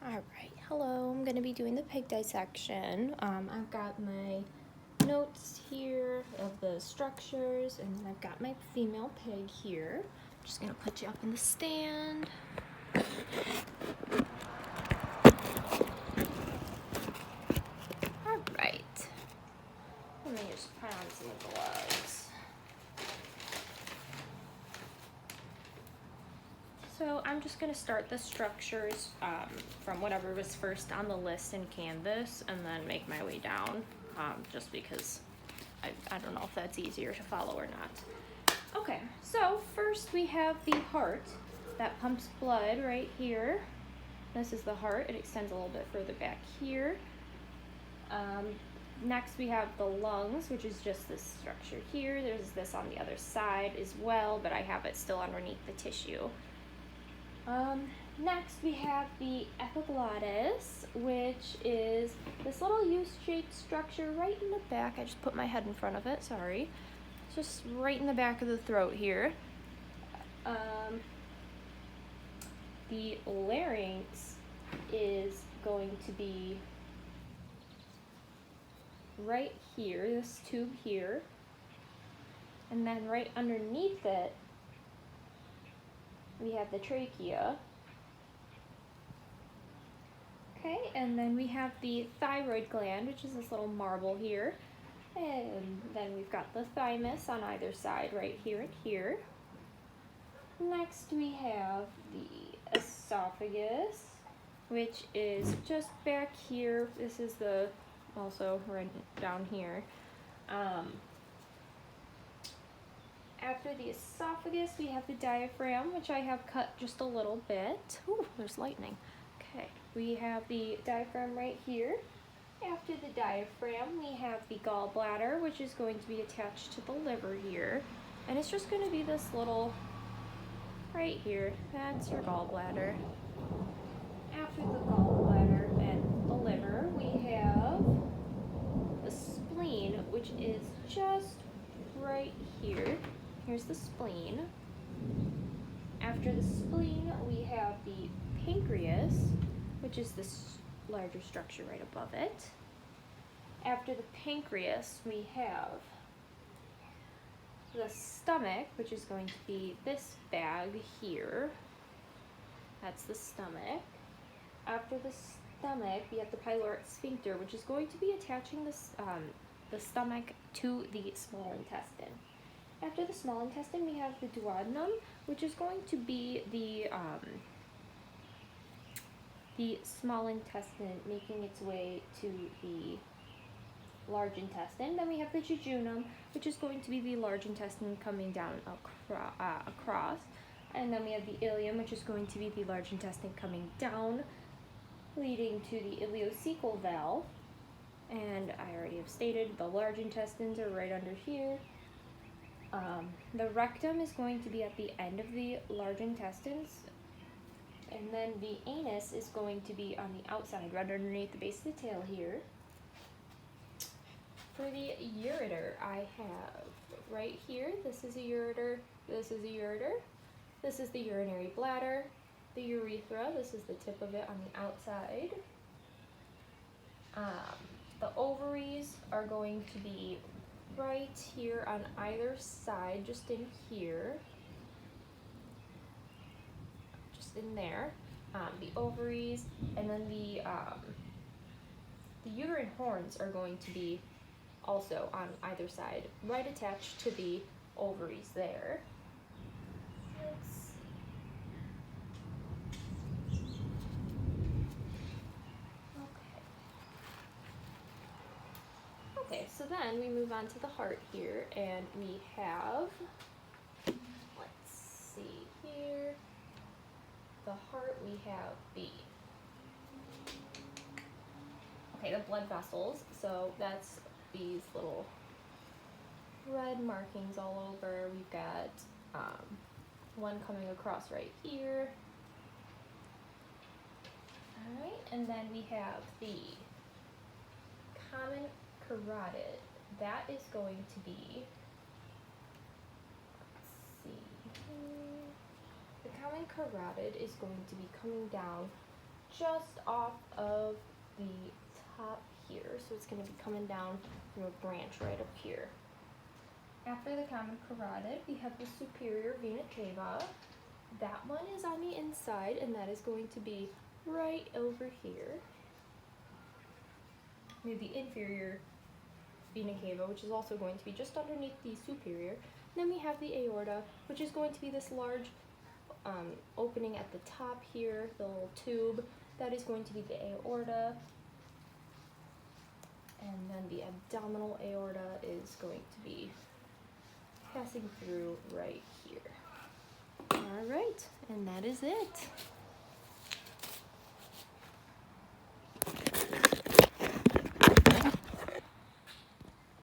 Alright, hello, I'm going to be doing the pig dissection. I've got my notes here of the structures, and then I've got my female pig here. I'm just going to put you up in the stand. Alright, let me just put on some gloves. So I'm just going to start the structures from whatever was first on the list in Canvas and then make my way down, just because I don't know if that's easier to follow or not. Okay, so first we have the heart that pumps blood right here. This is the heart. It extends a little bit further back here. Next we have the lungs, which is just this structure here. There's this on the other side as well, but I have it still underneath the tissue. Next we have the epiglottis, which is this little U-shaped structure right in the back. I just put my head in front of it, sorry. It's just right in the back of the throat here. The larynx is going to be right here, this tube here. And then right underneath it, we have the trachea. Okay, and then we have the thyroid gland, which is this little marble here. And then we've got the thymus on either side, right here and here. Next we have the esophagus, which is just back here. This is the, also right down here. After the esophagus, we have the diaphragm, which I have cut just a little bit. Ooh, there's lightning. Okay, we have the diaphragm right here. After the diaphragm, we have the gallbladder, which is going to be attached to the liver here. And it's just going to be this little, right here, that's your gallbladder. After the gallbladder and the liver, we have the spleen, which is just right here. Here's the spleen. After the spleen, we have the pancreas, which is this larger structure right above it. After the pancreas, we have the stomach, which is going to be this bag here. That's the stomach. After the stomach, we have the pyloric sphincter, which is going to be attaching this, the stomach to the small intestine. After the small intestine, we have the duodenum, which is going to be the small intestine making its way to the large intestine. Then we have the jejunum, which is going to be the large intestine coming down across. And then we have the ileum, which is going to be the large intestine coming down, leading to the ileocecal valve. And I already have stated the large intestines are right under here. The rectum is going to be at the end of the large intestines, and then the anus is going to be on the outside, right underneath the base of the tail here. For the ureter, I have right here, this is a ureter, this is a ureter, this is the urinary bladder, the urethra, this is the tip of it on the outside. The ovaries are going to be right here on either side, just in here, just in there. The ovaries, and then the uterine horns are going to be also on either side, right attached to the ovaries there. Okay, so then we move on to the heart here, and we have, let's see here, the heart, we have the blood vessels, so that's these little red markings all over. We've got one coming across right here. Alright, and then we have the common carotid. That is going to be, let's see here, the common carotid is going to be coming down just off of the top here. So it's going to be coming down from a branch right up here. After the common carotid, we have the superior vena cava. That one is on the inside, and that is going to be right over here. We have the inferior vena cava, which is also going to be just underneath the superior. And then we have the aorta, which is going to be this large opening at the top here, the little tube. That is going to be the aorta. And then the abdominal aorta is going to be passing through right here. All right, and that is it.